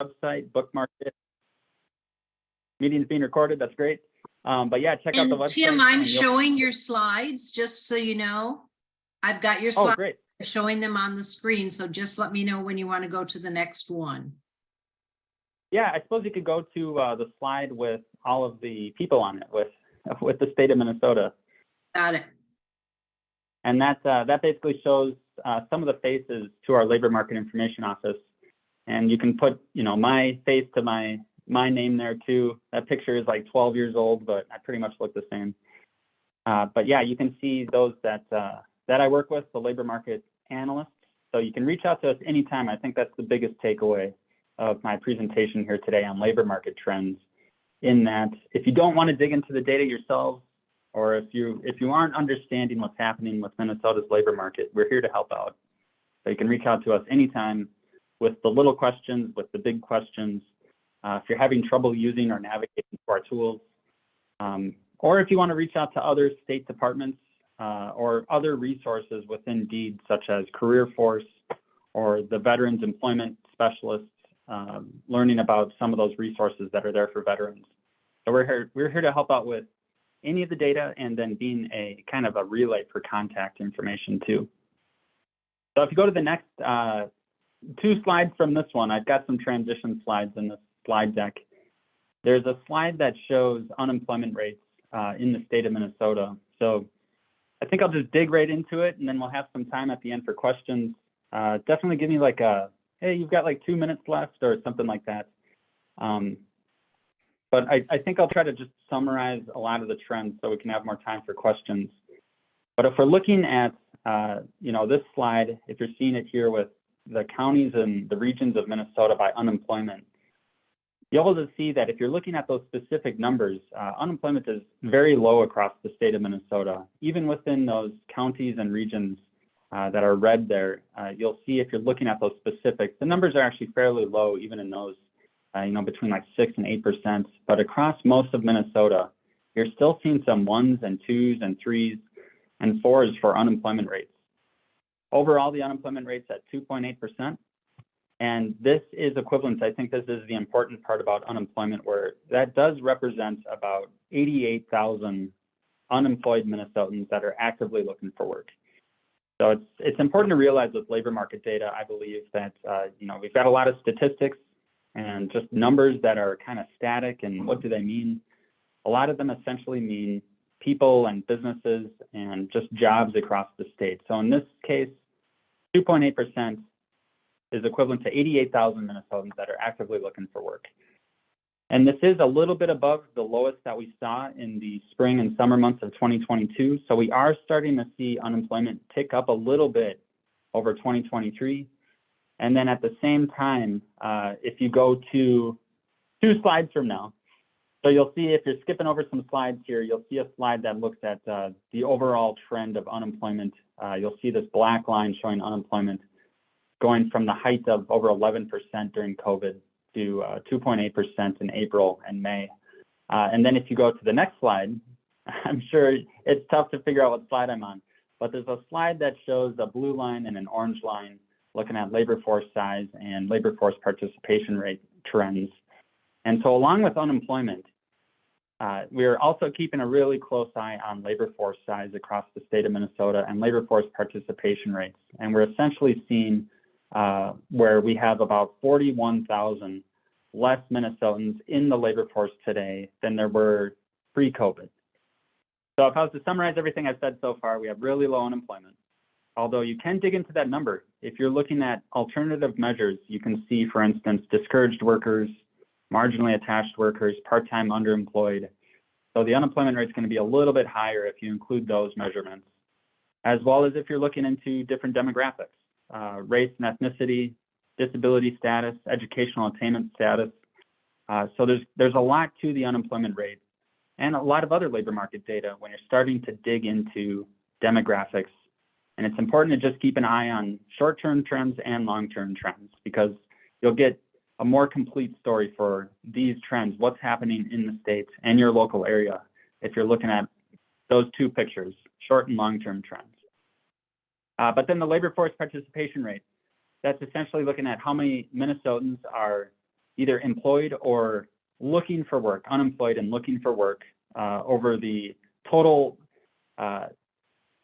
website, bookmark it. Meeting's being recorded. That's great. But yeah, check out the website. Tim, I'm showing your slides, just so you know. I've got your slides. Oh, great. Showing them on the screen. So just let me know when you want to go to the next one. Yeah, I suppose you could go to the slide with all of the people on it with the state of Minnesota. Got it. And that basically shows some of the faces to our labor market information office. And you can put, my face to my name there too. That picture is like 12 years old, but I pretty much look the same. But yeah, you can see those that I work with, the labor market analysts. So you can reach out to us anytime. I think that's the biggest takeaway of my presentation here today on labor market trends, in that if you don't want to dig into the data yourselves, or if you aren't understanding what's happening with Minnesota's labor market, we're here to help out. So you can reach out to us anytime with the little questions, with the big questions. If you're having trouble using or navigating to our tools, or if you want to reach out to other state departments or other resources within DEED, such as Career Force or the Veterans Employment Specialists, learning about some of those resources that are there for veterans. So we're here to help out with any of the data, and then being a kind of a relay for contact information too. So if you go to the next 2 slides from this one, I've got some transition slides in this slide deck. There's a slide that shows unemployment rates in the state of Minnesota. So I think I'll just dig right into it, and then we'll have some time at the end for questions. Definitely give me like hey, you've got like 2 minutes left or something like that. But I think I'll try to just summarize a lot of the trends so we can have more time for questions. But if we're looking at, this slide, if you're seeing it here with the counties and the regions of Minnesota by unemployment, you'll be able to see that if you're looking at those specific numbers, unemployment is very low across the state of Minnesota. Even within those counties and regions that are red there, you'll see if you're looking at those specifics, the numbers are actually fairly low, even in those, between like 6 and 8%. But across most of Minnesota, you're still seeing some 1s and 2s and 3s and 4s for unemployment rates. Overall, the unemployment rate's at 2.8%. And this is equivalent. I think this is the important part about unemployment, where that does represent about 88,000 unemployed Minnesotans that are actively looking for work. So it's important to realize with labor market data, I believe that, we've got a lot of statistics and just numbers that are kind of static. And what do they mean? A lot of them essentially mean people and businesses and just jobs across the state. So in this case, 2.8% is equivalent to 88,000 Minnesotans that are actively looking for work. And this is a little bit above the lowest that we saw in the spring and summer months of 2022. So we are starting to see unemployment tick up a little bit over 2023. And then at the same time, if you go to 2 slides from now, so you'll see, if you're skipping over some slides here, you'll see a slide that looks at the overall trend of unemployment. You'll see this black line showing unemployment going from the height of over 11% during COVID to 2.8% in April and May. And then if you go to the next slide, I'm sure it's tough to figure out what slide I'm on, but there's a slide that shows a blue line and an orange line looking at labor force size and labor force participation rate trends. And so along with unemployment, we're also keeping a really close eye on labor force size across the state of Minnesota and labor force participation rates. And we're essentially seeing where we have about 41,000 less Minnesotans in the labor force today than there were pre-COVID. So if I was to summarize everything I've said so far, we have really low unemployment. Although you can dig into that number. If you're looking at alternative measures, you can see, for instance, discouraged workers, marginally attached workers, part-time underemployed. So the unemployment rate is going to be a little bit higher if you include those measurements, as well as if you're looking into different demographics, race and ethnicity, disability status, educational attainment status. So there's a lot to the unemployment rate and a lot of other labor market data when you're starting to dig into demographics. And it's important to just keep an eye on short-term trends and long-term trends, because you'll get a more complete story for these trends, what's happening in the state and your local area, if you're looking at those 2 pictures, short and long-term trends. But then the labor force participation rate, that's essentially looking at how many Minnesotans are either employed or looking for work, unemployed and looking for work over the total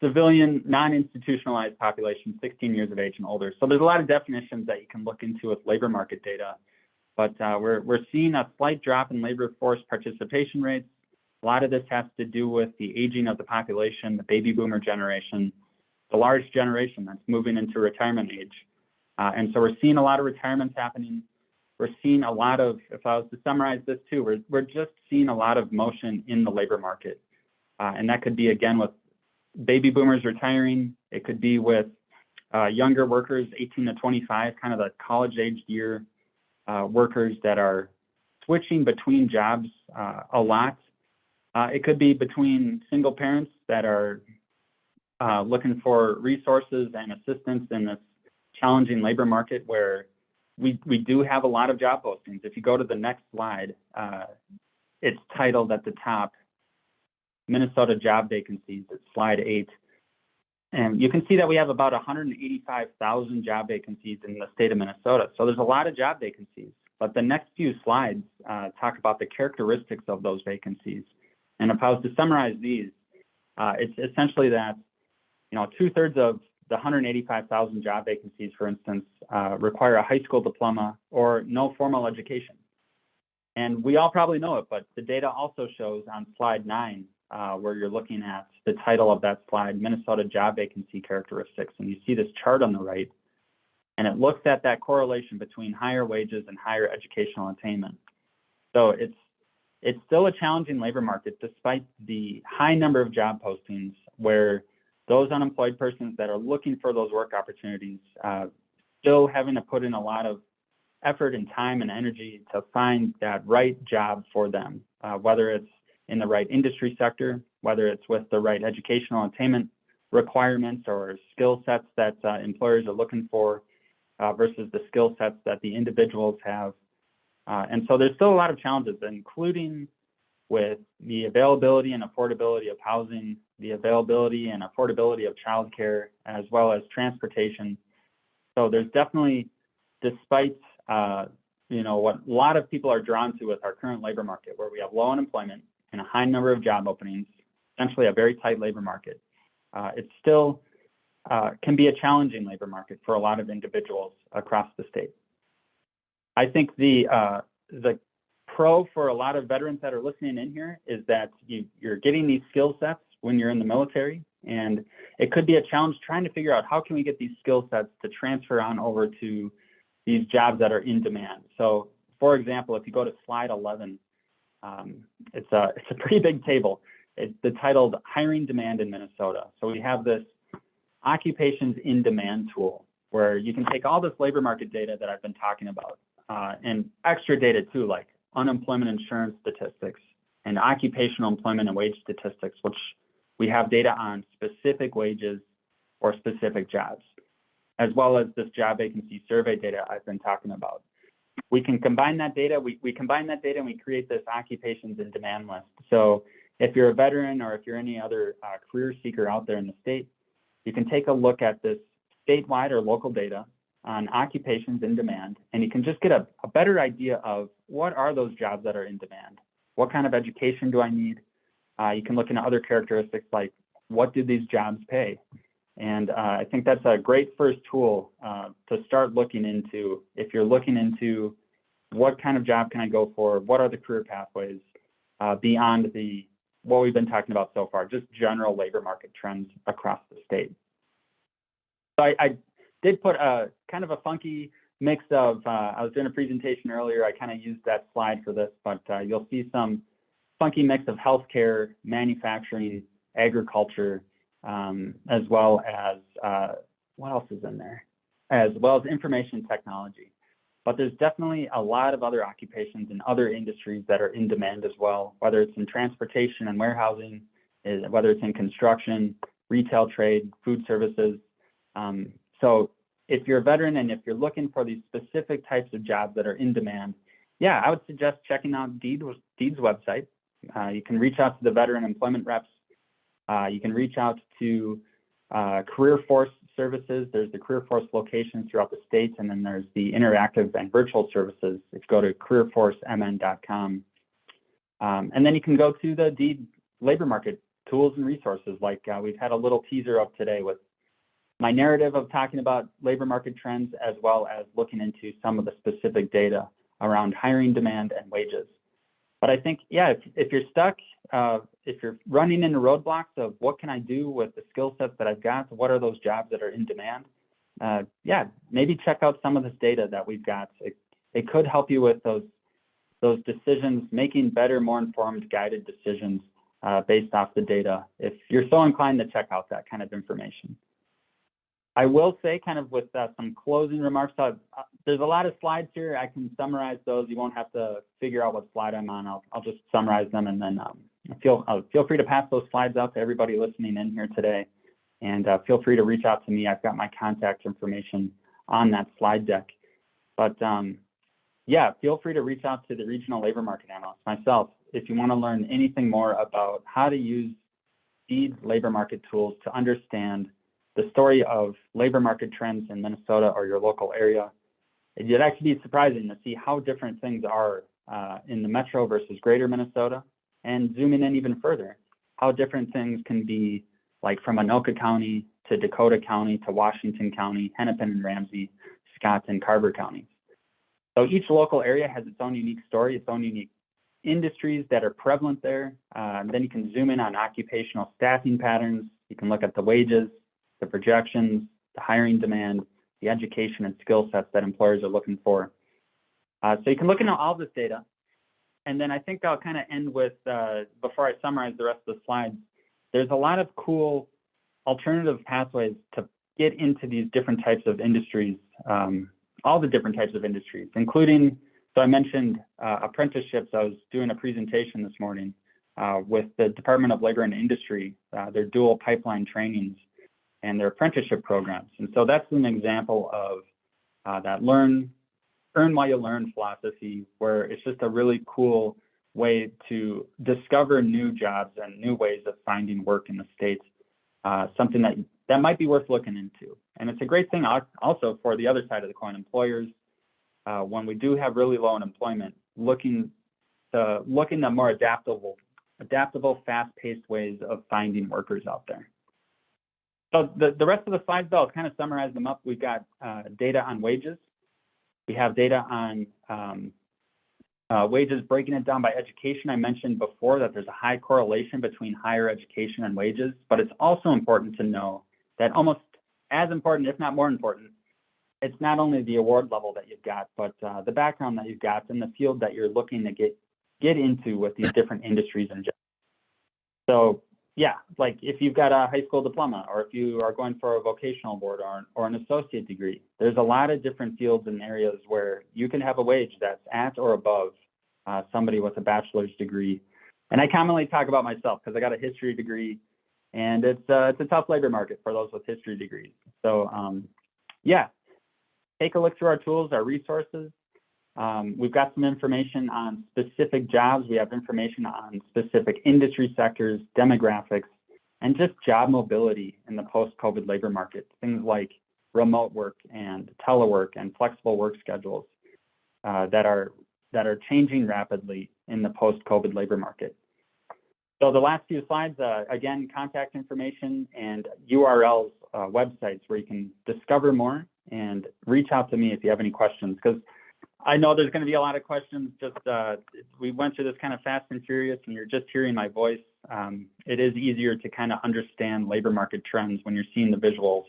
civilian, non-institutionalized population, 16 years of age and older. So there's a lot of definitions that you can look into with labor market data, but we're seeing a slight drop in labor force participation rates. A lot of this has to do with the aging of the population, the baby boomer generation, the large generation that's moving into retirement age. And so we're seeing a lot of retirements happening. We're seeing a lot of, if I was to summarize this too, we're just seeing a lot of motion in the labor market. And that could be, again, with baby boomers retiring. It could be with younger workers, 18 to 25, kind of the college-aged year workers that are switching between jobs a lot. It could be between single parents that are looking for resources and assistance in this challenging labor market where we do have a lot of job postings. If you go to the next slide, it's titled at the top, Minnesota job vacancies. It's slide 8. And you can see that we have about 185,000 job vacancies in the state of Minnesota. So there's a lot of job vacancies. But the next few slides talk about the characteristics of those vacancies. And if I was to summarize these, it's essentially that, 2/3 of the 185,000 job vacancies, for instance, require a high school diploma or no formal education. And we all probably know it, but the data also shows on slide 9, where you're looking at the title of that slide, Minnesota job vacancy characteristics. And you see this chart on the right, and it looks at that correlation between higher wages and higher educational attainment. So it's still a challenging labor market despite the high number of job postings where those unemployed persons that are looking for those work opportunities still having to put in a lot of effort and time and energy to find that right job for them, whether it's in the right industry sector, whether it's with the right educational attainment requirements or skill sets that employers are looking for versus the skill sets that the individuals have. And so there's still a lot of challenges, including with the availability and affordability of housing, the availability and affordability of childcare, as well as transportation. So there's definitely, despite what a lot of people are drawn to with our current labor market, where we have low unemployment and a high number of job openings, essentially a very tight labor market, it still can be a challenging labor market for a lot of individuals across the state. I think the pro for a lot of veterans that are listening in here is that you're getting these skill sets when you're in the military, and it could be a challenge trying to figure out how can we get these skill sets to transfer on over to these jobs that are in demand. So, for example, if you go to slide 11, it's a pretty big table. It's titled Hiring Demand in Minnesota. So we have this occupations in demand tool where you can take all this labor market data that I've been talking about and extra data too, like unemployment insurance statistics and occupational employment and wage statistics, which we have data on specific wages or specific jobs, as well as this job vacancy survey data I've been talking about. We can combine that data. We combine that data and we create this occupations in demand list. So if you're a veteran or if you're any other career seeker out there in the state, you can take a look at this statewide or local data on occupations in demand, and you can just get a better idea of what are those jobs that are in demand. What kind of education do I need? You can look into other characteristics like what do these jobs pay? And I think that's a great first tool to start looking into if you're looking into what kind of job can I go for? What are the career pathways beyond what we've been talking about so far, just general labor market trends across the state. So I did put a kind of a funky mix of, I was doing a presentation earlier, I kind of used that slide for this, but you'll see some funky mix of healthcare, manufacturing, agriculture, as well as, what else is in there? As well as information technology. But there's definitely a lot of other occupations and other industries that are in demand as well, whether it's in transportation and warehousing, whether it's in construction, retail trade, food services. So if you're a veteran and if you're looking for these specific types of jobs that are in demand, yeah, I would suggest checking out DEED's website. You can reach out to the veteran employment reps. You can reach out to career force services. There's the career force locations throughout the state, and then there's the interactive and virtual services. If you go to careerforcemn.com, and then you can go to the Deed labor market tools and resources, like we've had a little teaser of today with my narrative of talking about labor market trends, as well as looking into some of the specific data around hiring demand and wages. But I think, yeah, if you're stuck, if you're running into roadblocks of what can I do with the skill sets that I've got, what are those jobs that are in demand? Yeah, maybe check out some of this data that we've got. It could help you with those decisions, making better, more informed, guided decisions based off the data, if you're so inclined to check out that kind of information. I will say, kind of with some closing remarks, there's a lot of slides here. I can summarize those. You won't have to figure out what slide I'm on. I'll just summarize them, and then feel free to pass those slides out to everybody listening in here today. And feel free to reach out to me. I've got my contact information on that slide deck. But yeah, feel free to reach out to the regional labor market analyst, myself, if you want to learn anything more about how to use Deed labor market tools to understand the story of labor market trends in Minnesota or your local area. It'd actually be surprising to see how different things are in the metro versus greater Minnesota, and zooming in even further, how different things can be, like from Anoka County to Dakota County to Washington County, Hennepin and Ramsey, Scott and Carver counties. So each local area has its own unique story, its own unique industries that are prevalent there. Then you can zoom in on occupational staffing patterns. You can look at the wages, the projections, the hiring demand, the education and skill sets that employers are looking for. So you can look into all this data. And then I think I'll kind of end with, before I summarize the rest of the slides, there's a lot of cool alternative pathways to get into these different types of industries, all the different types of industries, including, so I mentioned apprenticeships. I was doing a presentation this morning with the Department of Labor and Industry, their dual pipeline trainings and their apprenticeship programs. And so that's an example of that earn while you learn philosophy, where it's just a really cool way to discover new jobs and new ways of finding work in the States, something that might be worth looking into. And it's a great thing also for the other side of the coin, employers, when we do have really low unemployment, looking at more adaptable, fast-paced ways of finding workers out there. So the rest of the slides, though, I'll kind of summarize them up. We've got data on wages. We have data on wages, breaking it down by education. I mentioned before that there's a high correlation between higher education and wages, but it's also important to know that almost as important, if not more important, it's not only the award level that you've got, but the background that you've got and the field that you're looking to get into with these different industries and jobs. So yeah, like if you've got a high school diploma, or if you are going for a vocational board or an associate degree, there's a lot of different fields and areas where you can have a wage that's at or above somebody with a bachelor's degree. And I commonly talk about myself because I got a history degree, and it's a tough labor market for those with history degrees. So yeah, take a look through our tools, our resources. We've got some information on specific jobs. We have information on specific industry sectors, demographics, and just job mobility in the post-COVID labor market. Things like remote work and telework and flexible work schedules that are changing rapidly in the post-COVID labor market. So the last few slides, again, contact information and URLs, websites where you can discover more and reach out to me if you have any questions, because I know there's going to be a lot of questions. Just we went through this kind of fast and furious, and you're just hearing my voice. It is easier to kind of understand labor market trends when you're seeing the visuals.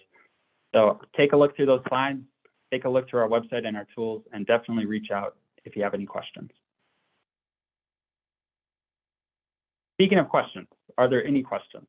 So take a look through those slides, take a look through our website and our tools, and definitely reach out if you have any questions. Speaking of questions, are there any questions?